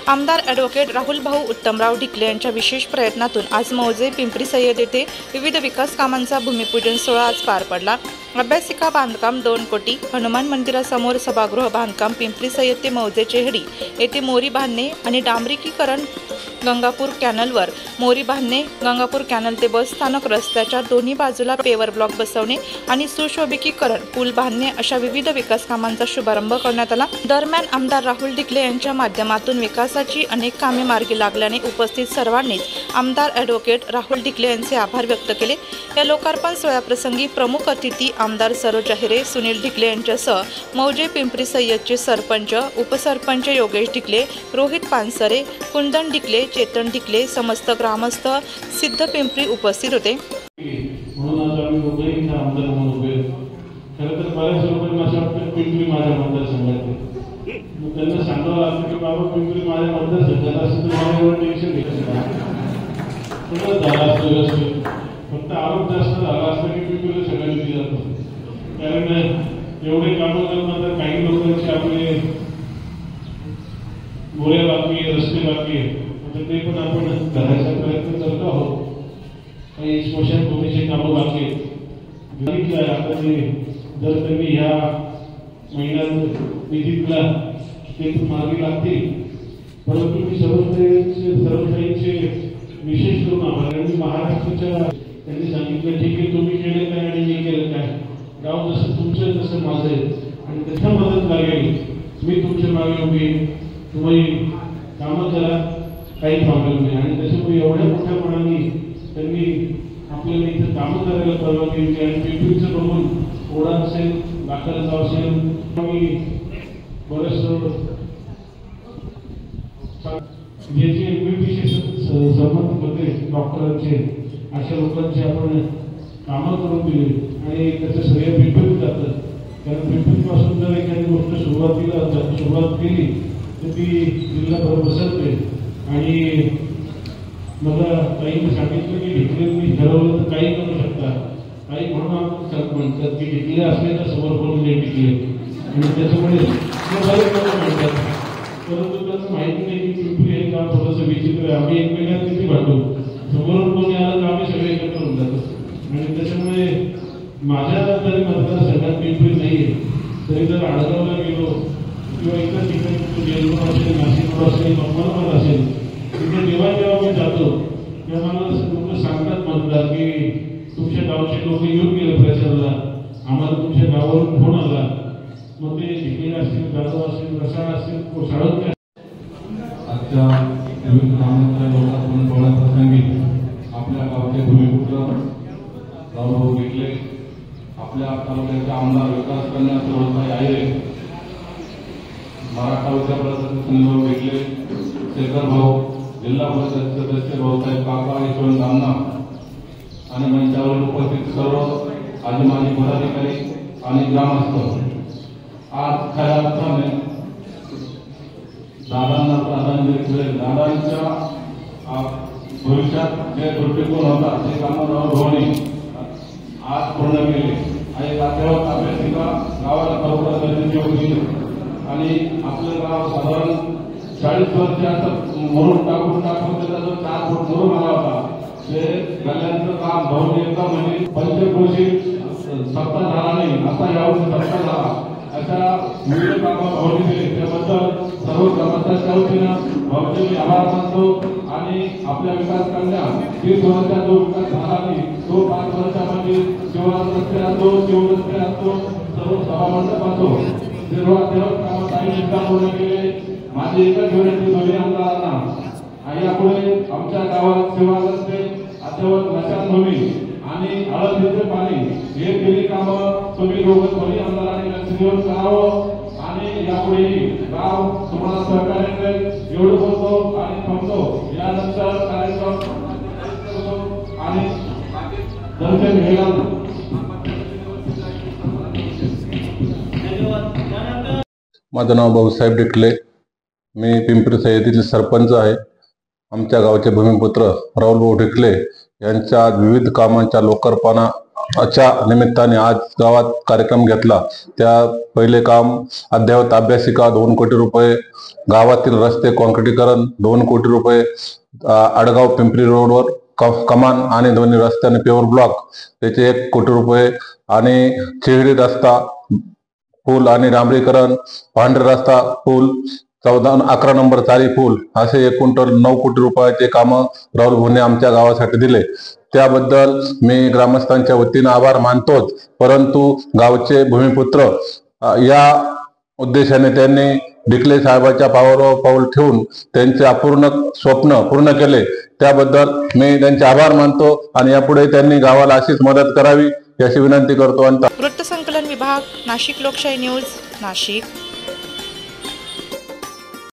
आमदार ॲडव्होकेट राहुल भाऊ उत्तमराव ढिकले यांच्या विशेष प्रयत्नातून आज मौजे पिंपरी सय्यद येथे विविध विकास कामांचा भूमिपूजन सोहळा आज पार पडला। अभ्यासिका बांधकाम 2 कोटी, हनुमान मंदिरासमोर सभागृह बांधकाम पिंपरी सय्यद ते मौजे चेहडी येथे मोरी बांधणे आणि डांबरीकीकरण, गंगापूर कॅनलवर मोरी बांधणे, गंगापूर कॅनल ते बस स्थानक रस्त्याच्या दोन्ही बाजूला पेवर ब्लॉक बसवणे आणि सुशोभीकरण पूल बांधणे अशा विविध विकास कामांचा शुभारंभ करण्यात आला। दरम्यान आमदार राहुल ढिकले यांच्या माध्यमातून विकासाची अनेक कामे मार्गी लागल्याने उपस्थित सर्वांनीच आमदार ॲडव्होकेट राहुल ढिकले यांचे आभार व्यक्त केले। या लोकार्पण सोहळ्याप्रसंगी प्रमुख अतिथी आमदार सरोज अहिरे, सुनील ढिकले यांच्यासह मौजे पिंपरी सय्यदचे सरपंच, उपसरपंच योगेश ढिकले, रोहित पानसरे, कुंदन ढिकले, चेतन ढिकले, समस्त ग्रामस्थ, सिद्ध पिंपरी उपस्थित होते। फक्त आरोप जास्त झाला असता की पिंपरीला सगळ्यांनी दिला जातो, कारण एवढे कामं करून काही लोकांचे आपले गोऱ्या बाकी, रस्ते बाकी आहे, ते पण आपण करायचा प्रयत्न करतो आहोत। काही स्मशानभूमीचे कामं बाकी आहेत, बघितलं आपण जर त्यांनी ह्या महिन्यात निधीतला ते मार्गी लागतील, परंतु मी सर्व काहींचे विशेष करून आभार। महाराष्ट्राच्या त्यांनी सांगितलं ठीक आहे, तुम्ही केलं काय आणि मी केलं काय, गाव जसं तुमचं तसं माझं आहे आणि त्याच्या मदत लागेल, मी तुमच्या मागे उभी, तुम्ही कामं करा, काही प्रॉब्लेम नाही। आणि त्याच्यामुळे एवढ्या मोठ्या मनाने त्यांनी आपल्याला इथं कामं करायला परवानगी दिली आणि पिंपरीचं बघून ओढा असेल, दाखलचा असेल, मी बरंच ज्याचे विशेष संबंध होते डॉक्टरांचे, अशा लोकांचे आपण कामं करून दिली आणि त्याचं श्रेय पिंपरीत जातं, कारण पिंपरीपासून जर एखादी गोष्ट सुरुवात केली तर ती जिल्हाभर बसवते। आणि मला काहींनी सांगितलं की ढिकलेंनी ठरवलं तर काही करू शकता, काही म्हणून आपण म्हणतात की ढिकले असले तर समोर बोलून नाही टिकले, आणि त्याच्यामुळे म्हणतात, परंतु त्यांना माहिती नाही की पिंपरी हे काम थोडंसं विचित्र आहे। आम्ही एकमेकांना किती भांडू, समोरून कोणी आलं तर आम्ही सगळे एकत्र होऊन जातो, आणि त्याच्यामुळे माझ्या जरी मतदारसंघात पिंपरी नाही आहे तरी जर आडगावला गेलो किंवा इतर ठिकाणी गेलो असेल, नाशिकवर असेल, अहमदाबाद असेल, तिथे जेव्हा मी जातो तेव्हा मला लोक सांगतात मतदार की तुमच्या गावचे लोक येऊन गेले प्रचाराला, आम्हाला तुमच्या गावावरून फोन आला, मग ते ढिकले असतील, जाधव असतील, रसाळ असतील, कोसळत आजच्या विविध कामांच्या लोकांना बोलण्याप्रसंगी आपल्या गावचे भूमिपुत्र राहुल ढिकले, आपल्या तालुक्याचे आमदार विकास करण्यास रोजगार आहे, मराठा विद्यापीठाचे सुनील ढिकले, शेखर भाऊ, जिल्हा परिषद सदस्य भाऊसाहेब काका, यशवंत अण्णा आणि मंचावर उपस्थित सर्व आजी माजी पदाधिकारी आणि ग्रामस्थ, आज खऱ्या अर्थाने दादांना प्राधान्य दिले। दादांच्या भविष्यात जे दृष्टिकोन होता ते कामराव भवानी आज पूर्ण केले आणि त्यावर अभ्यासिका गावाला खरोखर गरजेची होती, आणि आपलं गाव साधारण 40 वर्षात मोरून टाकून त्याचा जो 4 फूट मोरून आला होता, ते गल्ल्यांचं काम भाऊनी एका म्हणजे पंचक्रोशीत सत्ता झाला नाही, असा यावर्षी सत्ता झाला, अशा विविध कामं भाऊनी दिले, त्याबद्दल सर्व ग्रामस्थांच्या वतीनं भाऊचे मी आभार मानतो। आणि आपल्या विकास करण्या 30 वर्षात जो विकास झाला नाही तो 5 वर्षामध्ये शिवराज रस्ते असतो, शिवरस्ते असतो, सर्व सभामंडप असतो, सर्व कामं काही सुद्धा पूर्ण केले। माझी एकच विनंती दोन्ही आमदारांना, आणि यापुढे आमच्या गावात शिवराज रस्ते, अद्यावत स्मशानभूमी आणि हळदीचे पाणी हे केली कामं तुम्ही दोघं दोन्ही आमदारांनी लक्ष देऊन करावं, आणि यापुढे गाव तुम्हाला सहकार्य करेल एवढं बोलतो आणि थांबतो। यानंतर कार्यक्रम आणि दर्शन घ्यायला माझं नाव भाऊसाहेब ढिकले, मी पिंपरी सय्यदीतील सरपंच आहे। आमच्या गावचे भूमिपुत्र राहुल भाऊ ढिकले यांच्या विविध कामांच्या लोकार्पणाच्या निमित्ताने आज गावात कार्यक्रम घेतला। त्या पहिले काम अद्ययावत अभ्यासिका 2 कोटी रुपये, गावातील रस्ते काँक्रिटीकरण 2 कोटी रुपये, आडगाव पिंपरी रोडवर कमान आणि दोन्ही रस्त्याने पेवर ब्लॉक त्याचे 1 कोटी रुपये आणि चिहडी रस्ता पूल आणि डांबरीकरण, पांढरे रस्ता पूल 11 नंबर चारी पूल असे एकूण 9 कोटी रुपयाचे काम राहुल भोने आमच्या गावासाठी दिले। त्याबद्दल मी ग्रामस्थांच्या वतीने आभार मानतोच, परंतु गावचे भूमिपुत्र या उद्देशाने त्यांनी डिकले साहेबांच्या पावलावर पाऊल ठेवून त्यांचे अपूर्ण स्वप्न पूर्ण केले। त्याबद्दल मी त्यांचे आभार मानतो आणि यापुढे त्यांनी गावाला अशीच मदत करावी अशी विनंती करतो। वृत्तसंकलन विभाग, नाशिक लोकशाही न्यूज, नाशिक।